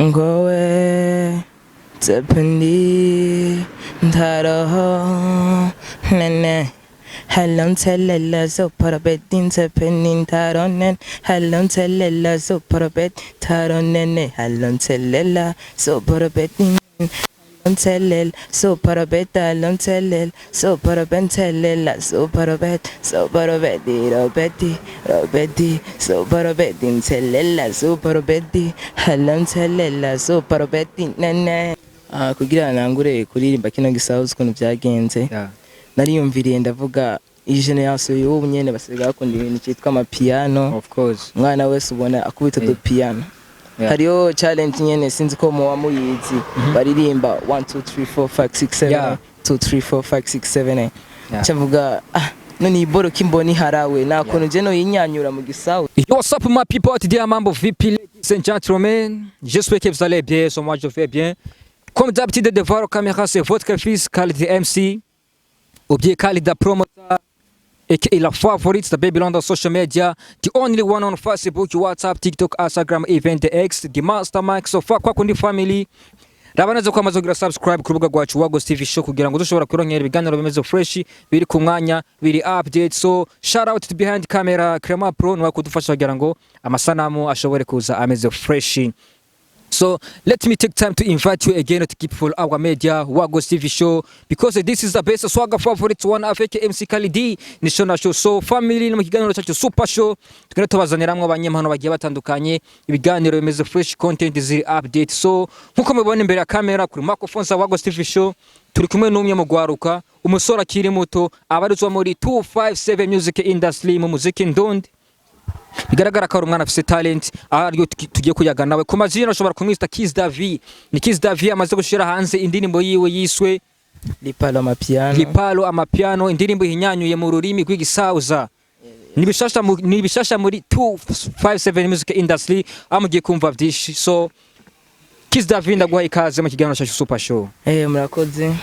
ngowe tependi ntaro nene Hello tellela so parabettin tepenin taronen Hello tellela so parabet taronene Hello tellela so parabettin Tellel so parabeta lon tellel so parabentellella so parabeti robeti so parabetin tellella so parabeti halon tellella so parabeti nene kugira nangure kuririmba kino gisauzi ukuntu byagenze nariyumviriye ndavuga iyi generation y'ubu nyene basigaye bakunda ibintu cyitwa amapiano of course mwana wese ubona akubita do piano hariyo challenge nyene sinzi ko muwa muyizi baririmba 1 2 3 4 5 6 7 2 3 4 5 6 7 cyavuga none iboro kimboni harawe nakuntu je no yinyanyura mu gisawu. What's up my people, today mambo vipi ladies and gentlemen, j'espère que vous allez bien, moi je vais bien. Comme d'habitude devant la caméra c'est votre fils Khalid MC ou bien Khalid the promoter aka la favorite the Babylon on social media, the only one on Facebook, WhatsApp, TikTok, Instagram, even the X, the mastermind. So fuck kwa kundi family rabanaza ko amazo gira subscribe ku rubuga rwacu Wagos TV show kugira ngo dushobora kurongera ibiganiro bimeze fresh biri ku mwanya biri update. So shout out to behind camera Crema Pro no kudufasha kugira ngo amasanamu ashobore kuza ameze fresh. So let me take time to invite you again to keep follow our media Wagos TV show because this is the best swagger favorite one Africa MC Khalid National show. So family mu kiganiro cyacu super show tukene tubazaniramwe abanyempano bagiye batandukanye ibiganiro bimeze fresh content ziri update. So nkuko mubibona imbere ya kamera kuri microphone za Wagos TV show turi kumwe n'umwe mu gwaruka umusore akiri muto abarizwa muri 257 music industry mu muziki ndundi bigaragara ko ari umwana afite talent ariyo tugiye kuyaga nawe ku mazina ashobora kumwita Kiss Davi. Ni Kiss Davi amaze gushira hanze indirimbo yiwe yiswe Lipalo amapiano indirimbo ihinyanyuye mu rurimi rw'igisauza nibishasha muri 257 music industry amugiye kumva byinshi. So Kiss Davi ndaguha ikaze mu kiganiro cyacu super show. Murakoze.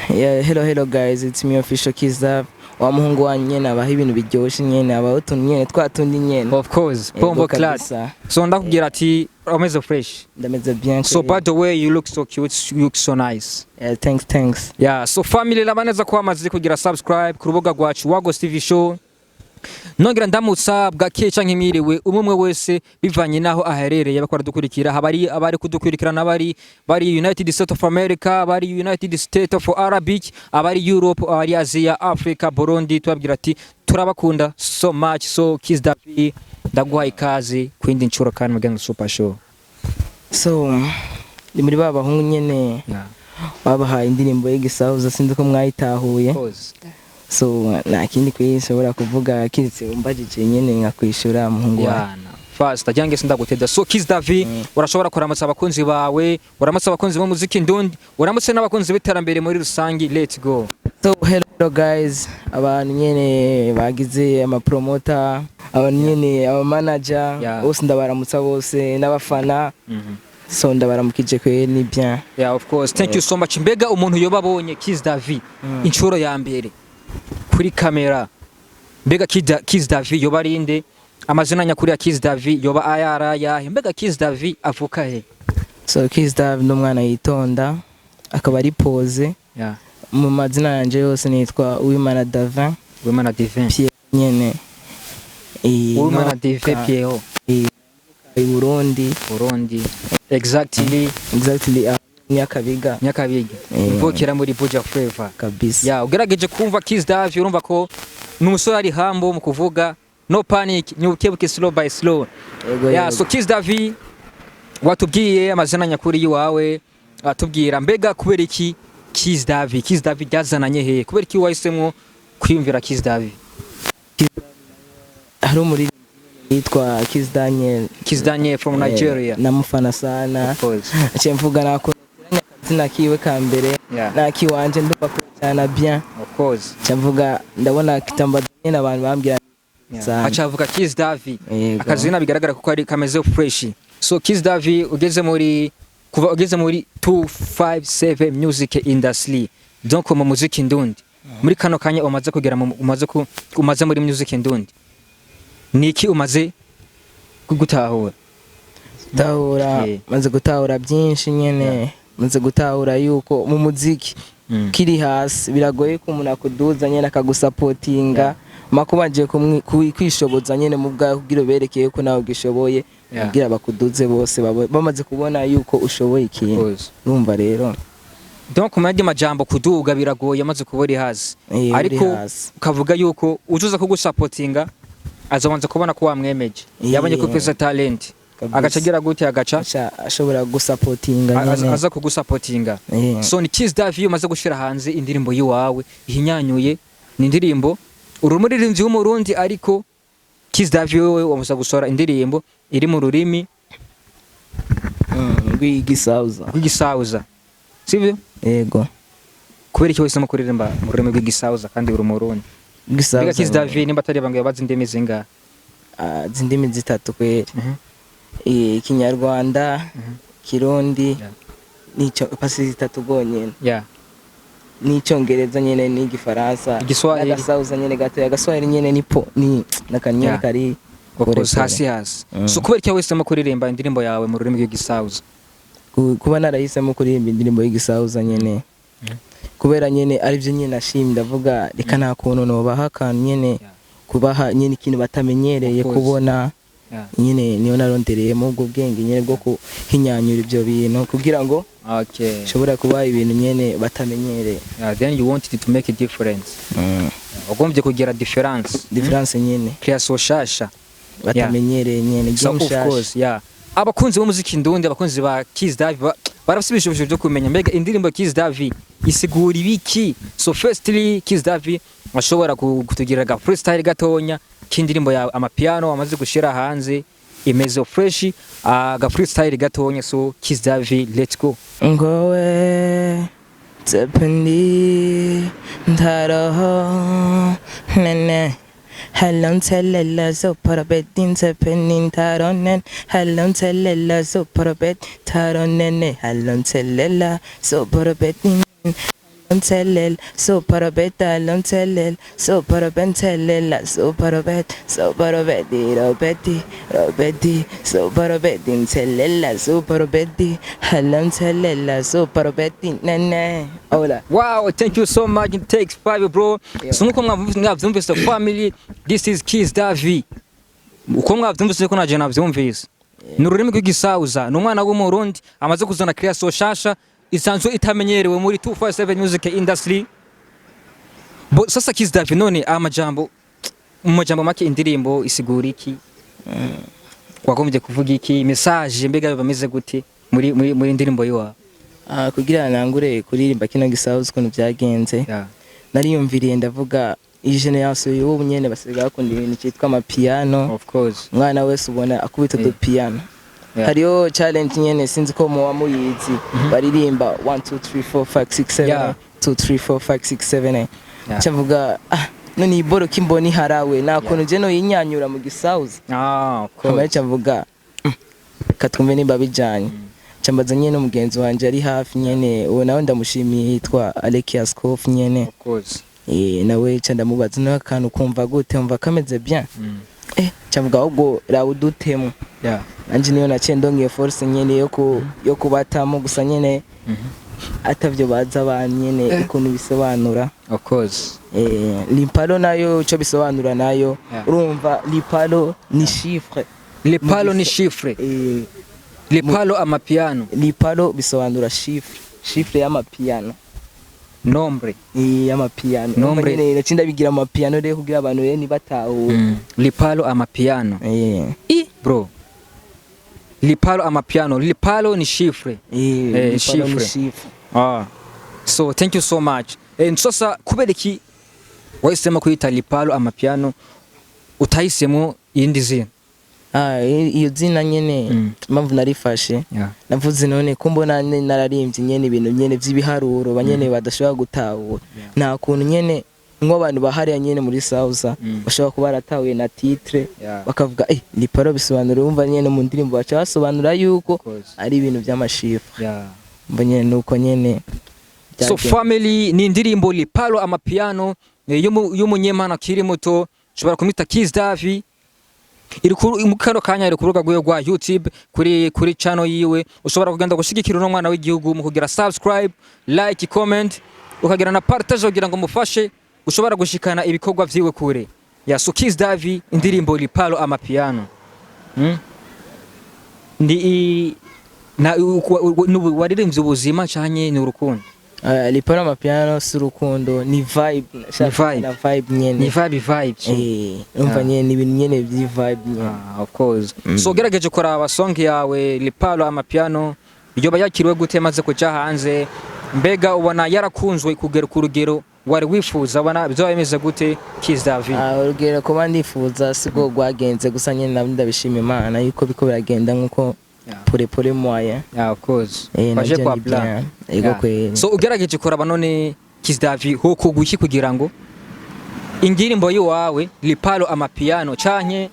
Hello guys, it's me official Kiss Davi wa muhungu wa nyene abaho ibintu biryoshye nyene abaho tuntu nyene twatundi nyene of course bombo class. So ndakubwira ati ameze fresh ndameze bien. So by the way you look so cute, you look so nice. Thanks. So family labaneza ko amaze kugira subscribe ku rubuga rwacu Wagos TV show nongera ndamutsa bwake canke mwiriwe umwe wese bivanye naho aherereye bakora dukurikira abari kudukurikirana abari United States of America, abari United States of Arabic, abari Europe, abari Asia, Africa, Burundi, twabwira ati turabakunda so much. So Kiss Davi ndaguha ikaze kwindi ncuro kandi mugenga super show. So ni muri baba hungu nyene babahaye indirimbo y'igisauza sinzi ko mwayitahuye. So na kindi kwishobora kuvuga kiritse umbajije nyene ngakwishura muhungu wa fast ajyange sindaguteda. So Kiss Davi urashobora kuramutsa abakunzi bawe, uramutsa abakunzi bo muziki ndundi, uramutse n'abakunzi biterambere muri rusangi. Let's go. So hello guys, abantu nyene bagize ama promoter, abantu nyene aba manager bose ndabaramutsa bose n'abafana. So ndabaramukije kwe ni bien. Of course, thank you so much. Mbega umuntu yobabonye Kiss Davi incuro ya mbere kuri kamera, mbega Kiss Davi yoba rinde amazina nyakuri ya Kiss Davi yoba ayara yahe, mbega Kiss Davi avuka he? So Kiss Davi n'umwana yitonda akaba ari pose mu mazina yanje yose nitwa Uwimana Davin Pierre nyene Uwimana Davin Pierre Burundi exactly Nyakabiga mvukira muri Buja Flavor kabisa. Ugerageje kumva Kiss Davi urumva ko numusore ari hambo mu kuvuga no panic nyukebuke slow by slow. So Kiss Davi watubwiye amazina nyakuri yiwawe atubwira mbega kubera iki Kiss Davi byazananye he, kubera iki wahisemo kwiyumvira Kiss Davi? Hari muri yitwa Kiss Daniel from Nigeria namufana sana ace mvuga nako zina kiwe ka mbere nakiwanje ndumva ko cyana bien of course cyamvuga ndabona kitambadanye n'abantu bambwira acavuga Kiss Davi akazina bigaragara kuko ari kameze fresh. So Kiss Davi ugeze muri 257 music industry, donc mu muziki ndundi muri kano kanya umaze kugera umaze muri music ndundi niki umaze kugutahura? tahura maze gutahura byinshi nyene maze gutahura yuko mu muziki kiri hasi biragoye ko umuntu akuduza nyene akagusapotinga makubanje kwishoboza nyene mu bwawe kugira berekeye ko nawe gishoboye kugira bakuduze bose bamaze kubona yuko ushoboye ikintu urumva rero donc mandi majambo kuduga biragoye amaze kubori hasi ariko ukavuga yuko uzuza kugusapotinga azabanza kubona ko wamwemeje yabonye ko pesa talent agacagira gute ashobora gusapotinga nyene aza kugusapotinga so ni Kiss Davy umaze gushira hanze indirimbo yiwawe ihinyanyuye ni indirimbo urumuririnzi w'umurundi ariko Kiss Davy wewe wamusa gusora indirimbo iri mu rurimi rw'igisauza sivyo yego kubera icyo wahisemo kuririmba mu rurimi rw'igisauza kandi uri umurundi gisauza Kiss Davy nimba atari bangaye bazi indimi zinga zindimi zitatu kweri Kinyarwanda Kirundi nico pasi zitatu gonyene n'icyongereza nyene n'igifaransa n'agasauza nyene gato y'agaswahili nyene ni nakanyene kari hasi so kubera icyo wahisemo kuririmba indirimbo yawe mu rurimi rw'igisauza kuba narahisemo kuririmba indirimbo y'igisauza nyene kubera nyene ari byo nyene nashimye ndavuga reka nta kuntu nobaha kan nyene kubaha nyene ikintu batamenyereye kubona nyene niyo narondereye mu bwo bwenge nyene bwo kuhinyanyura ibyo bintu kugira ngo shobora kuba ibintu nyene batamenyereye then you wanted to make a difference ugombye kugira difference nyene creation shasha batamenyereye nyene game abakunzi b'umuziki ndundi abakunzi ba Kiss Davy barafite ibishobozo byo kumenya mbega indirimbo Kiss Davy isigura ibiki so firstly Kiss Davy ashobora kutugira ga freestyle gatonya kindirimbo ya amapiano amaze gushira hanze imeze fresh ga freestyle gatonya so Kiss Davy let's go ngowe tependi ndaraho nene Hello tellela so parabedin tepenin taronen Hello tellela so parabed taronen Hello tellela so parabedin tellel so parabeta lon tellel so parabentellella so parabet robeti so parabedin tellella so parabeti hello tellella so parabeti nene hola. Wow, thank you so much. It takes 5 bro. So nkuko mwavyumvise family, this is Kiss Davy. Uko mwavyumvise ko naje navyumvise ni ururimi rw'igisauza ni umwana w'umurundi amaze kuzana creation shasha isanzwe itamenyerewe muri 257 music industry. Sasa Kiss Davy none amajambo make indirimbo isigura iki? Wagombye kuvuga iki? Message mbega bameze gute muri indirimbo yiwa? Kugira nangure kuririmba kino gisauza ukuntu byagenze. Nariyumviriye ndavuga iyi generation y'ubu nyene basigaye bakunda ibintu cyitwa amapiano. Of course. Mwana wese ubona akubita do piano. Hariyo challenge nyene sinzi ko muwa muyizi baririmba 1 2 3 4 5 6 7 2 3 4 5 6 7 cyavuga none iboro kimboni harawe nakuntu je no yinyanyura mu gisauza of course cyavuga katwumve nimba bijanye cyambaza nyene umugenzi wanje ari hafi nyene uwo nawe ndamushimiye yitwa Alekias Kof nyene of course nawe cyandamubaza n'akantu kumva gute umva kameze bien cyavuga ubwo rawudutemo anje niyo naciye ndongiye force nyene yo kubatamo gusa nyene atavyo baza abanyene ukuntu bisobanura. Of course lipalo nayo cyo bisobanura nayo urumva lipalo ni chiffre lipalo amapiano lipalo bisobanura chiffre y'amapiano nombre y'amapiano nombre nacinda bigira amapiano rero kugira abantu rero nibataho lipalo amapiano bro lipalo amapiano lipalo ni chiffre chiffre so thank you so much sasa kubereki wahisemo kwita lipalo amapiano utahisemo yindi zina iyo zina nyene mpamvu narifashe navuze none kumbona nararimbye nyene ibintu nyene by'ibiharuro banyene badashobora gutahura nta kuntu nyene nk'abantu bahariya nyene muri Sauza bashobora kuba baratahuye na titre bakavuga lipalo bisobanura umva nyene mu ndirimbo baca basobanura yuko ari ibintu by'amashifre mbonye nuko nyene. So family ni indirimbo lipalo amapiano y'umunyemana kiri muto ushobora kumita Kiss Davy iri mu kano kanya iri ku rubuga rwa YouTube kuri channel yiwe ushobora kugenda gushigikira uno mwana w'igihugu mu kugira subscribe, like, comment ukagira na partage kugira ngo mufashe ushobora gushikana ibikorwa vyiwe kure. Ya so Kiss Davy indirimbo Lipalo Amapiano. Ndi na waririmbye ubuzima cyanye ni urukundo. Lipalo Amapiano si urukundo ni vibe na vibe nyene. Ni vibe. Umva nyene ni ibintu nyene vyi vibe nyene. Of course. So gerageje kuraba song yawe Lipalo Amapiano yoba yakiriwe gute maze kuja hanze mbega ubona yarakunzwe kugera ku rugero wari wifuza ubona byo bimeze gute Kiss Davy? Urugero kuba ndifuza sigo gwagenze gusa nyene ndabishima Imana yuko biko biragenda nkuko pole moya. Of course. Baje kwa plan. Ego kweli. So ugerageje kuraba none Kiss Davy ho kuguki kugira ngo indirimbo yiwawe Lipalo Amapiano canye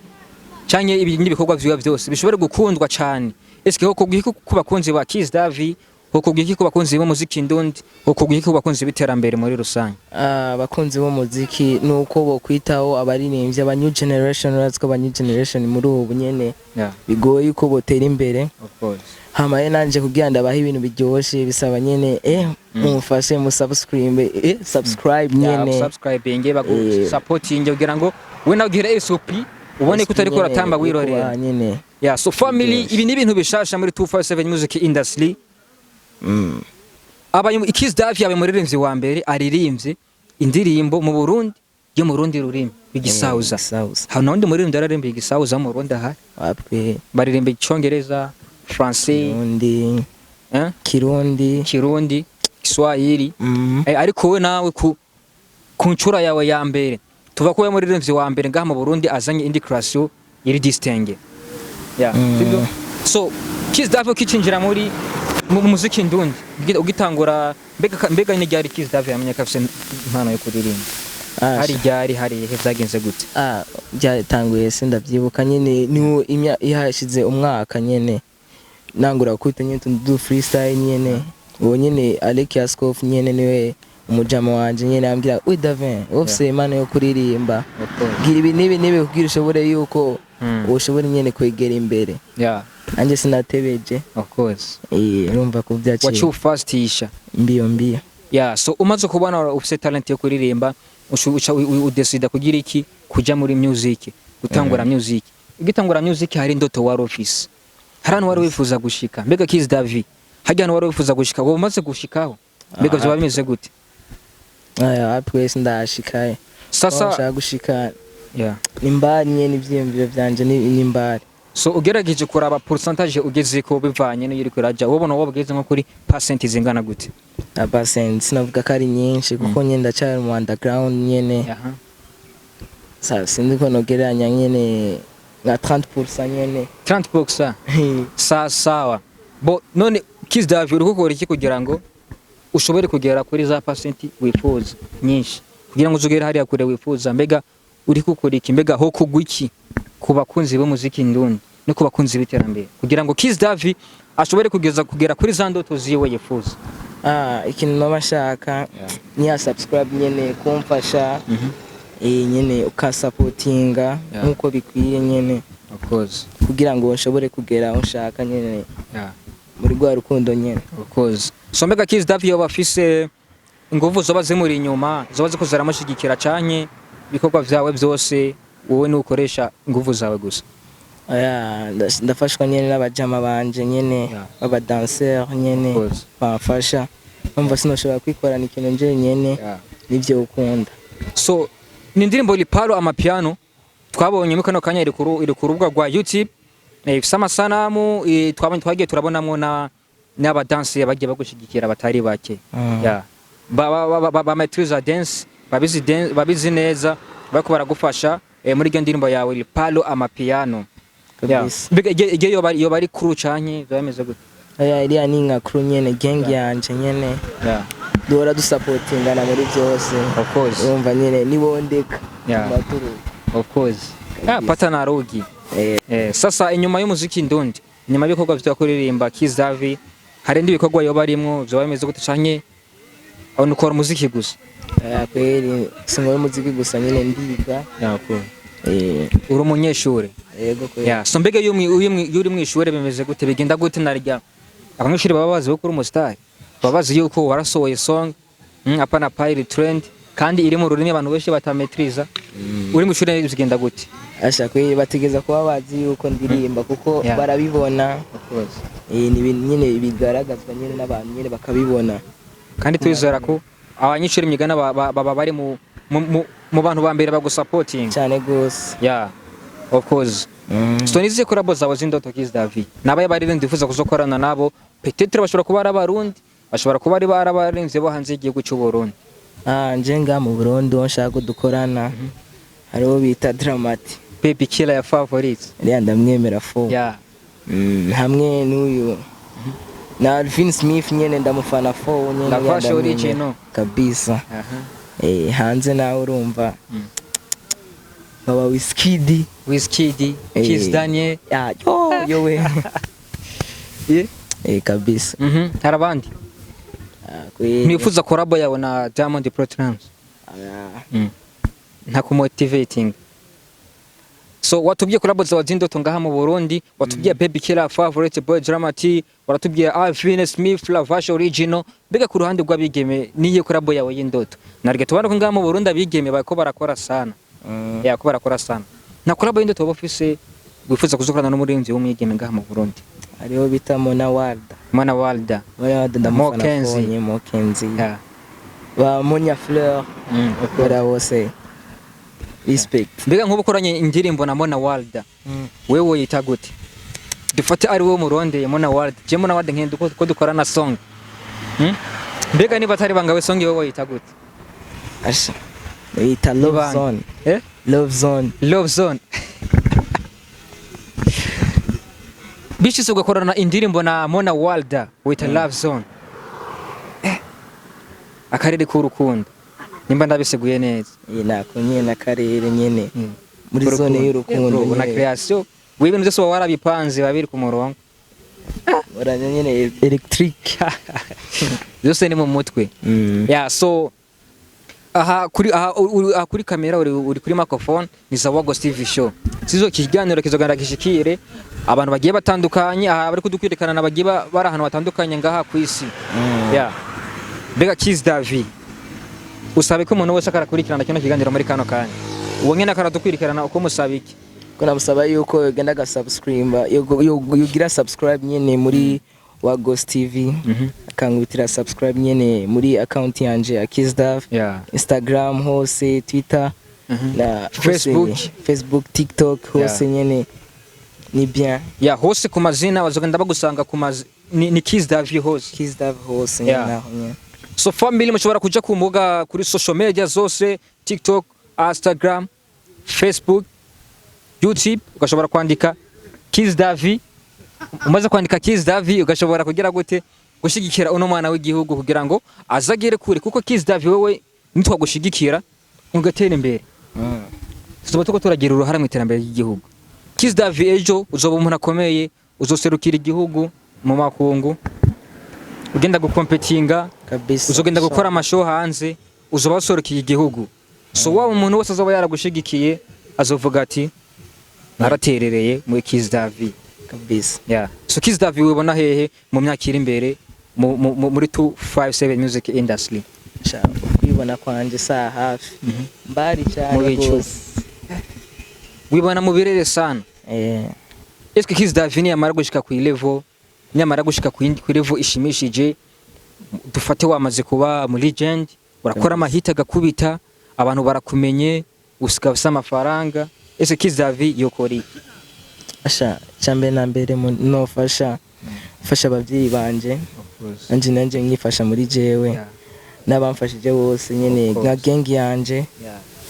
ibindi bikorwa vyiwe byose bishobore gukundwa cyane. Eske ho kuguki ku bakunzi ba Kiss Davy ho kuguki ku bakunzi b'umuziki ndundi ho kuguki ku bakunzi b'iterambere muri rusange? Abakunzi b'umuziki nuko bo kwitaho abaririmbye aba new generation ratsko aba new generation muri ubu nyene bigoye uko botera imbere. Of course. Hamaye nanje kugira ndabaha ibintu biryoshe bisaba nyene mumfashe mu subscribe nyene subscribing bagu supporting kugira ngo we nagira SOP ubone kutari ko ratamba wirorera nyene. So family ibi ni ibintu bishasha muri 257 music industry. Kiss Davy yabe muririmbyi wa mbere aririmbye indirimbo mu Burundi yo mu Burundi rurimi igisauza. Hano ndi muririmbyi araririmba igisauza mu Burundi aha. Baririmba icyongereza, Francais, Kirundi, Kiswahili. Ariko we nawe ku ncura yawe ya mbere tuva ko we muririmbyi wa mbere ngaha mu Burundi azanye indi creation iri distingue. So Kiss Davy kicinjira muri mu muziki ndundi ugitangura mbega ni ryari Kiss Davy yamenye ko afite impano yo kuririmba? Hari byagenze gute? Byatanguye sindavyibuka nyene ni ihashize umwaka nyene nangura kwita nyene du freestyle nyene uwo nyene Alec Yaskof nyene niwe umujama wanje nyene ambira we Davin ufise impano yo kuririmba gira ibi nibe kugira ushobore yuko ushobora nyene kwegera imbere. Anje sinatebeje. Of course. Urumva ko byaciye. Wacu fastisha mbio. So umaze kubona ufite talent yo kuririmba uca udesida kugira iki kuja muri music gutangura music. Ugitangura music hari ndoto wa office. Harano wari wifuza gushika. Mbega Kiss Davy hajyana wari wifuza gushika wo umaze gushikaho. Mbega byo bimeze gute? Twese ndashikaye. Sasa nshaka gushika nimbari nyene ivyiyumviro vyanje nimbari. So ugerageje kuraba percentage ugeze ko bivanye n'iri kuraja ubona wabugeze nko kuri percent zingana gute? Percent sinavuga ko ari nyinshi kuko nyene ndacyari mu underground nyene. Sasa sindiko nogeranya nyene na 30% nyene. 30%? Sawa. Bo none Kiss Davy uri gukora iki kugira ngo ushobore kugera kuri za percent wifuza nyinshi kugira ngo uzugere hariya kure wifuza? Mbega uri gukora iki? Mbega ho kugwiki ku bakunzi b'umuziki ndundi no ku bakunzi b'iterambere kugira ngo Kiss Davy ashobore kugera kuri za ndoto ziwe yifuza? Ikintu nabashaka ni ya subscribe nyene kumfasha nyene ukasupportinga nkuko bikwiye nyene. Of course. Kugira ngo nshobore kugera aho nshaka nyene muri gwa rukundo nyene. Of course. So mbega Kiss Davy yoba afise inguvu zoba zimuri inyuma zoba ziko zaramushigikira canye bikorwa vyawe byose wowe nukoresha inguvu zawe gusa? Ndafashwa nyene n'abajama banje nyene baba dancer nyene bafasha umva sinoshobora kwikorana ikintu nje nyene nivyo ukunda. So ni indirimbo Lipalo Amapiano twabonye mu kano kanya iri ku rubuga rwa YouTube ifise amasanamu twagiye turabonamwo n'aba dancer bagiye bagushigikira batari bake. Ba maîtrise dance babizi neza bako baragufasha muri iyo ndirimbo yawe Lipalo Amapiano. Mbega yoba ari crew canye bameze gute? Iriya ni nka crew nyene gang yanje nyene. Dora dusupportingana muri byose. Of course. Urumva nyene nibondeka. Of course. Pata na rogi. Sasa inyuma y'umuziki ndundi inyuma y'ibikorwa byo kuririmba Kiss Davy hari ndi bikorwa yoba arimwo byo bameze gute canye aho ukora umuziki gusa? Kweli singora umuziki gusa nyene ndiga. uri umunyeshuri. Yego ko. Yeah, so mbega iyo uri mu ishuri bimeze gute, bigenda gute narya abanyeshuri baba bazi ko uri umustar, baba bazi yuko warasohoye song apana pilot trend kandi iri mu rurimi abantu benshi batametriza, uri mu ishuri bigenda gute? Asha kwe bategeza kuba bazi yuko ndirimba kuko barabibona. Of course. Ni ibintu nyine bigaragazwa nyine n'abantu nyine bakabibona, kandi twizera ko abanyeshuri mwigana baba bari mu bantu ba mbere bagusupporting cyane gose. Yeah, of course. So niziye collabo zawe z'indoto Kiss Davi nabaye bari ndifuza kuzokorana nabo, peut-être bashobora kuba ari abarundi, bashobora kuba ari barabarenze bo hanze y'igihugu cy'u Burundi. Nje nga mu Burundi nshaka kudukorana, hariho bita Dramati Baby Killer ya favorite uriya ndamwemera fo. Yeah. Hamwe n'uyu na Alvin Smith nyene ndamufana fo nyene La Fashion Original kabisa. Hanze nawe urumva baba Wizkid Kiss Daniel yo we kabisa. Harabandi nifuza collabo yawe na Diamond Platnumz nta kumotivating. So watubwiye collabo zawe z'indoto ngaha mu Burundi, watubwiye Baby Killer, Favorite Boy, Dramati, waratubwiye Alvin Smith, La Fashion Original. Mbega ku ruhande rw'abigeme niye collabo yawe y'indoto? Narige tubana ko ngaha mu Burundi abigeme bako barakora sana. Ko barakora sana. Na collabo y'indoto bafise wifuza kuzokorana n'umurinzi w'umwigeme ngaha mu Burundi? Hariho bita Mona Walda Mokenzi. Ba Monya Fleur bara wose respect. Mbega nk'ubu koranye indirimbo na Mona Walda, wewe yita gute? Dufate ari wowe murondeye Mona Walda, je Mona Walda nkende ko dukorana song. Mbega niba atari bangawe song wewe yita gute? Asha yita Love Zone. Love Zone. Bishise ugakorana indirimbo na Mona Walda wita Love Zone. Akarere k'urukundo nimba ndabiseguye neza. Nako nyene akarere nyene muri zone y'urukundo na creation wibintu byose warabipanze babiri ku murongo. Oranya nyene electric byose ni mu mutwe. Yeah, so kuri kamera uri kuri microphone ni Zawago TV show. Sizo kiganiro kizoganda gishikire abantu bagiye batandukanye, bari kudukwirikana na bagiye bari ahantu batandukanye ngaha ku isi. Yeah. Mbega Kiss Davi usabe ko umuntu wese akarakurikirana kino kiganiro muri kano kanya, uwo nyene akaradukwirikirana uko musabiki ko namusaba yuko yogenda gasubscribe yogira subscribe nyene muri Wagos TV, akangubitira subscribe nyene muri account yanje ya Kiss Davi. Instagram hose, Twitter na Facebook, TikTok hose nyene ni bien. Hose ku mazina bazogenda bagusanga ku ni Kiss Davi hose nyene. So family mushobora kuja ku mbuga kuri social media zose, TikTok, Instagram, Facebook, YouTube, ugashobora kwandika Kiss Davi. Umaze kwandika Kiss Davi ugashobora kugira gute gushigikira uno mwana w'igihugu kugira ngo azagere kure, kuko Kiss Davi wewe nitwa gushigikira ugatera imbere. Tuzoba ko turagira uruhara mu iterambere ry'igihugu. Kiss Davi ejo uzoba umuntu akomeye, uzoserukira igihugu mu makungu, ugenda gukompetinga kabisa, uzogenda gukora amashow hanze, uzoba wasorukiye igihugu. So wa umuntu wese azoba yaragushigikiye azovuga ati naraterereye muri Kiss Davi kabisa. So Kiss Davi wibona hehe mu myaka iri imbere muri 257 music industry? Kwibona kwanje saa hafi mbari cyane gose. Wibona mu birere sana. Eske Kiss Davi ni amara gushika ku level, nyamara gushika ku level ishimishije, dufate wamaze kuba mu legend, urakora amahita gakubita, abantu barakumenye, usika basa amafaranga. Ese Kiss Davi yokori asha cyambe na mbere no fasha abavyeyi banje, nanje nkifasha muri jewe n'abamfashije bose nyene nka gang yanje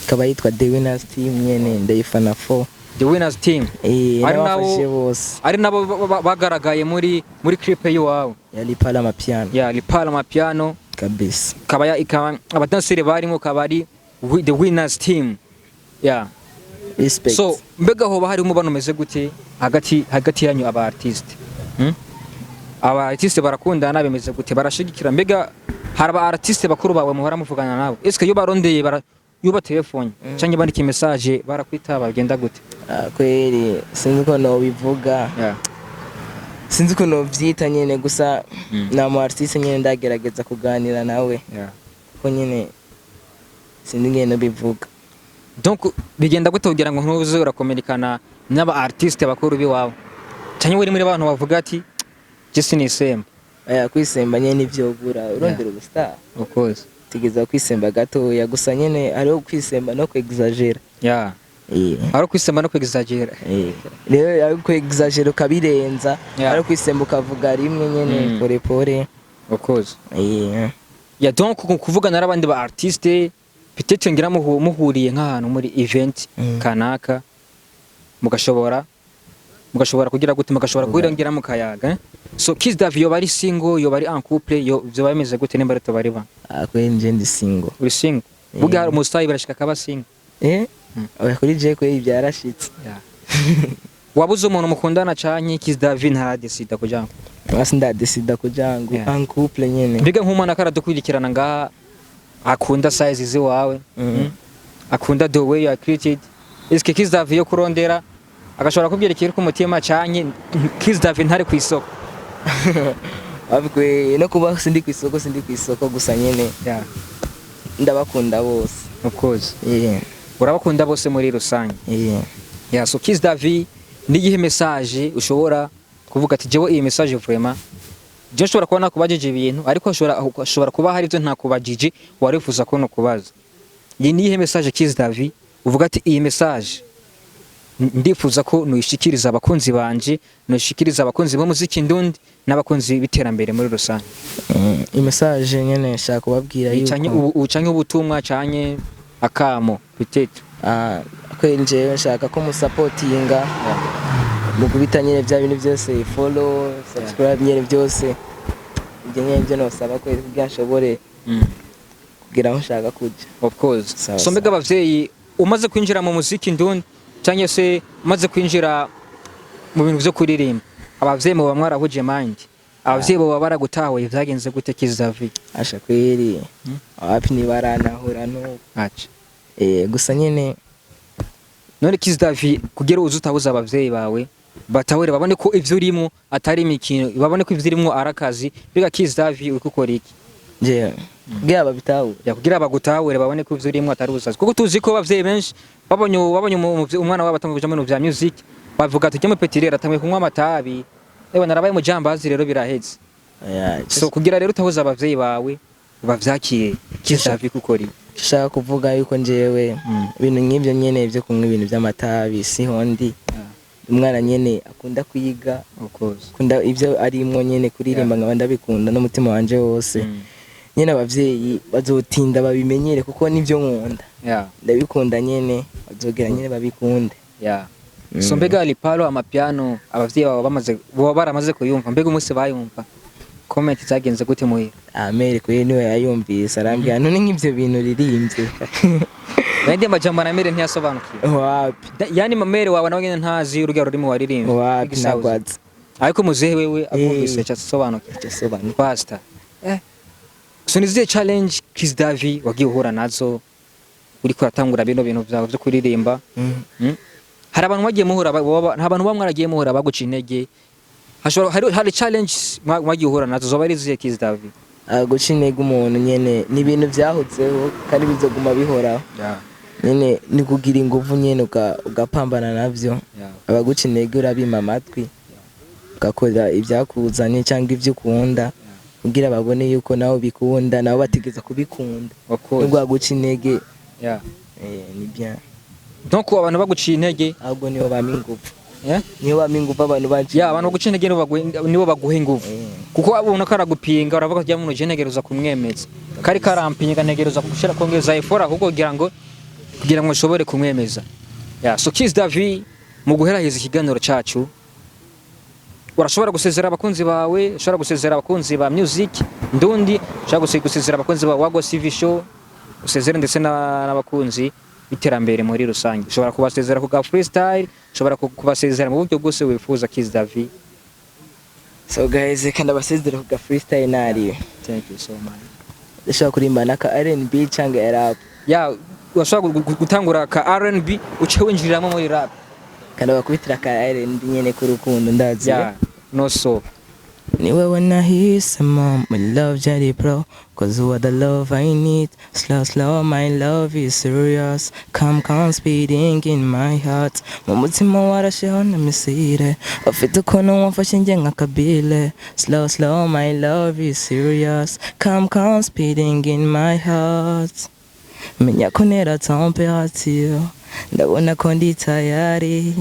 kaba yitwa The Winners Team nyene ndayifana fo The Winners Team. Ari nabo bagaragaye muri clip yawe ya Lipala Mapiano kabisa, kaba abadanseri barimo kabari The Winners Team. Respect. So mbega ho bahari umubano meze gute hagati yanyu aba artiste? Aba artiste barakundana bemeze gute, barashigikira? Mbega haraba artiste bakuru bawe muhora muvugana nabo? Eske yo barondeye yuba telefone canke bandika message barakwitaba bagenda gute? Kweli sinzi ko no bivuga Yeah. sinzi ko no vyita nyene gusa na mu artiste nyene ndagerageza kuganira nawe Yeah. ko nyene sinzi ngene bivuga. Donc bigenda gute kugira ngo ntuze urakomenikana n'aba artiste bakuru biwawe canke wari muri abantu bavuga ati je sinisemba? Kwisemba nyene nivyo bura urondera ubustar Of course. tigeza kwisemba gatoya gusa nyene hariho kwisemba no kwexagera. Yeah. Ari kwisemba no kwexagera. Rero ari kwexagera ukabirenza ari kwisemba ukavuga rimwe nyene pore pore. Of course. Ya donc kuvuga narabandi ba artiste peut-être ngira muhuriye nk'ahantu muri event kanaka mugashobora kugira gute mugashobora kugira mu kayaga. So Kiss Davy yo bari single yo bari en couple yo byo bameze gute nimba reto bari ba? Kwenje ndi single. Uri single? Buga umustayi barashika kaba single. Kuri je ko ibyarashitse. Wabuze umuntu mukundana canke Kiss Davy ntaradesida kujango? Basi ndadesida kujango en couple nyene. Mbega nk'umwana karadukurikirana nga akunda size ziwawe akunda the way you are created. Eske Kiss Davy yo kurondera agashobora kubyerekera ko umutima canke Kiss Davy ntari ku isoko? Abikwe no kuba sindi ku isoko gusa nyene ndabakunda bose. Of course. Urabakunda bose muri rusange. So Kiss Davy ni gihe message ushobora kuvuga ati jewe iyi message vraiment je nshobora kubona kubajije ibintu ariko ashobora kuba hari byo nta kubajije warifuza ko no kubaza. Iyi ni ihe message Kiss Davy uvuga ati iyi message ndifuza ko nuyishikiriza abakunzi banje nuyishikiriza abakunzi b'umuziki ndundi n'abakunzi biterambere muri rusange. Iyi message nyene nshaka kubabwira yuko canke ubutumwa canke akamo peut-être kwenje nshaka ko musupportinga mu kubita nyene bya bintu byose follow subscribe nyene byose ibyo nyene byo nosaba ko byashobore kugira aho nshaka kujya. Of course. So mbega abavyeyi umaze kwinjira mu muziki ndundi cyangwa se umaze kwinjira mu bintu byo kuririmba abavyeyi mu bamwarahuje mind abavyeyi bo baragutawe vyagenze gute Kiss Davy? Asha kweli abapi ni baranahura no acha gusa nyene none Kiss Davy kugira uzutabuza abavyeyi bawe batawere babone ko ivyo urimo atari imikino babone ko ivyo urimo arakazi biga Kiss Davy ukukora iki? Je kugira babitawe kugira bagutahure babone ko ivyo urimo atari ubusazi kuko tuzi ko abavyeyi benshi babonye umwana wabo atamuje mu vya music bavuga ati cyame petirera atamwe kunywa amatabi ewe narabaye mu jambazi rero biraheze. So kugira rero utabuza abavyeyi bawe bavyakiye Kiss Davy kukora iki? Shaka kuvuga yuko njewe ibintu nk'ibyo nyene byo kunywa ibintu by'amatabi siho ndi. Umwana nyene akunda kwiga akunda ibyo arimwo nyene kuririmba nkabanda bikunda n'umutima wanje wose. Nyene abavyeyi bazotinda babimenyere kuko nivyo nkunda. Ndabikunda nyene bazogera nyene babikunde. So mbega Lipalo amapiano abavyeyi baba baramaze kuyumva mbega umunsi bayumva comment zagenze gute muhira? Amere ko niwe yayumvise arambya none nk'ivyo bintu ririmbye. Bende majambo na mere ntiyasobanukiye. Wapi? Yani mamere wawe nawe ntazi urugero rurimo waririmba. Wapi nagwaza. Ariko muzehe wewe akumvise cyasobanukiye. Pastor. So niziye challenge Kiss Davy wagiye uhura nazo uri kuratangura bino bintu byawe byo kuririmba. Hari abantu bagiye muhura abantu bamwaragiye muhura baguca intege. Hari challenge wagiye uhura nazo zo bari ziye Kiss Davy. Guca intege umuntu nyene ni ibintu byahutseho kandi bizoguma bihoraho. Nyene ni kugira ingufu nyene ugapambana navyo. Abaguca intege urabima amatwi ugakora ibyakuzanye cyangwa ibyo ukunda kugira babone yuko nawe bikunda nawe bategeza kubikunda. Nubwo aguca intege ni bien. Donc abantu baguciye intege ahubwo niyo bami ingufu. Niyo bami ingufu abantu baje. Abantu baguca intege nibo baguha ingufu. Kuko abona karagupinga uravuga ko umuntu jenegereza kumwemeza. Kari karampinga ntegereza kugushira kongeza effort ahubwo kugira ngo ushobore kumwemeza. So Kiss Davy mu guheraheza ikiganiro cyacu urashobora gusezera abakunzi bawe, ushobora gusezera abakunzi ba music ndundi, ushobora gusezera abakunzi ba Wago TV show, usezera ndetse n'abakunzi biterambere muri rusange. Ushobora kubasezera ku ga freestyle, ushobora kubasezera mu buryo bwose wifuza Kiss Davy. So guys, kandi abasezera ku ga freestyle nari. Thank you so much. Ushobora kurimba naka R&B cyangwa rap. washobora gutangura ka R&B uce winjiriramo muri rap kandi bakubitira ka R&B nyene ku rukundo ndazi no so ni wewe nahisemo my love Jari Pro cause you are the love I need slow my love is serious come speeding in my heart mu mutima warasheho namisire ufite ukuntu wamfashe nge nka kabile slow my love is serious come speeding in my heart menya ko nera temperature ndabona ko ndi tayari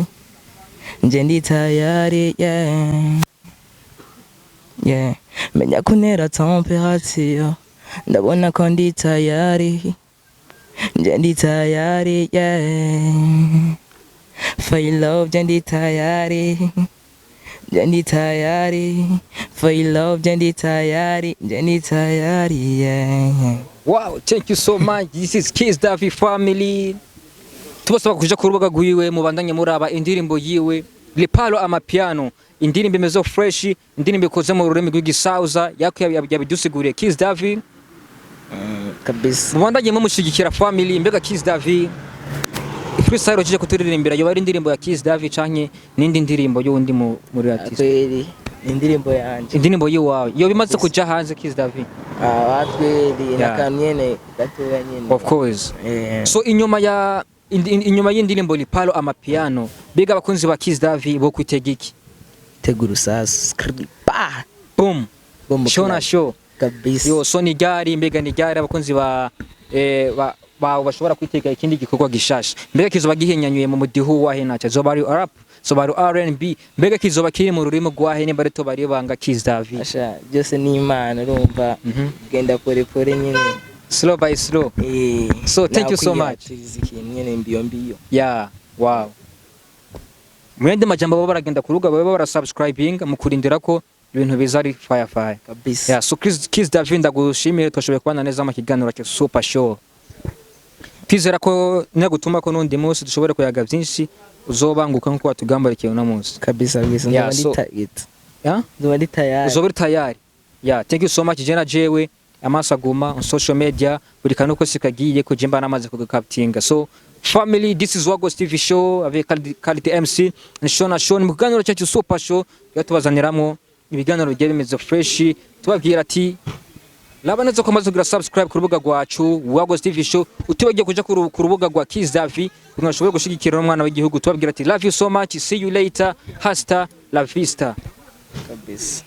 nje ndi tayari yeah menya ko nera temperature ndabona ko ndi tayari nje ndi tayari for your love nje ndi tayari nje ndi tayari for your love nje ndi tayari wow thank you so much this is Kiss Davy family tubasaba kuja ku rubuga rwiwe mubandanye muraba indirimbo yiwe Lipalo Amapiano indirimbo imezo fresh indirimbo ikoze mu rurimi rw'igisauza yako yabidusiguriye Kiss Davy kabisa mubandanye mushigikira family mbega Kiss Davy freestyle kije kuturirimbira yo bari indirimbo ya Kiss Davy canke nindi ndirimbo y'undi muri artist kweli indirimbo yanje indirimbo yiwawe yo bimaze kuja hanze Kiss Davy atweli nakamyene gatoya nyene of course so inyuma y'indirimbo Lipalo Amapiano biga abakunzi ba Kiss Davy bo kwitegiki tegura sasa pa boom show na show kabisa yo so ni gari mbega ni gari abakunzi ba bashobora kwitega ikindi gikorwa gishasha mbega kizoba gihenyanyuye mu mudihu wahe naca zoba ari rap zoba ari R&B mbega kizoba kiri mu rurimo gwahe nimba rito bari banga Kiss Davy asha byose ni imana urumva genda pore nyine slow by slow so thank you so much nyine mbiyo yeah wow mwende majambo baba baragenda kuruga baba barasubscribing mukurindira ko ibintu biza ari fire kabisa yeah so Kiss Davy ndagushimiye twashoboye kubana neza mu kiganiro cyo super show twizera ko nagutuma ko nundi munsi dushobore kuyaga byinshi uzobanguka nkuko watugambarikiye uno munsi kabisa ndoba tayari yeah thank you so much jena jewe amasaguma on social media buri kantu ko sikagiye ko jimba namaze kugakaptinga so family this is Wagos TV show avec Quality MC nshona show mu kiganiro cyacu super show yatubazaniramo ibiganiro bigiye bimeze fresh tubabwira ati labanetse ko maze kugira subscribe ku rubuga rwacu Wagos TV show utibagiye kuja ku rubuga rwa Kiss Davy mwashobora gushigikira umwana w'igihugu tubabwira ati love you so much see you later hasta la vista kabisa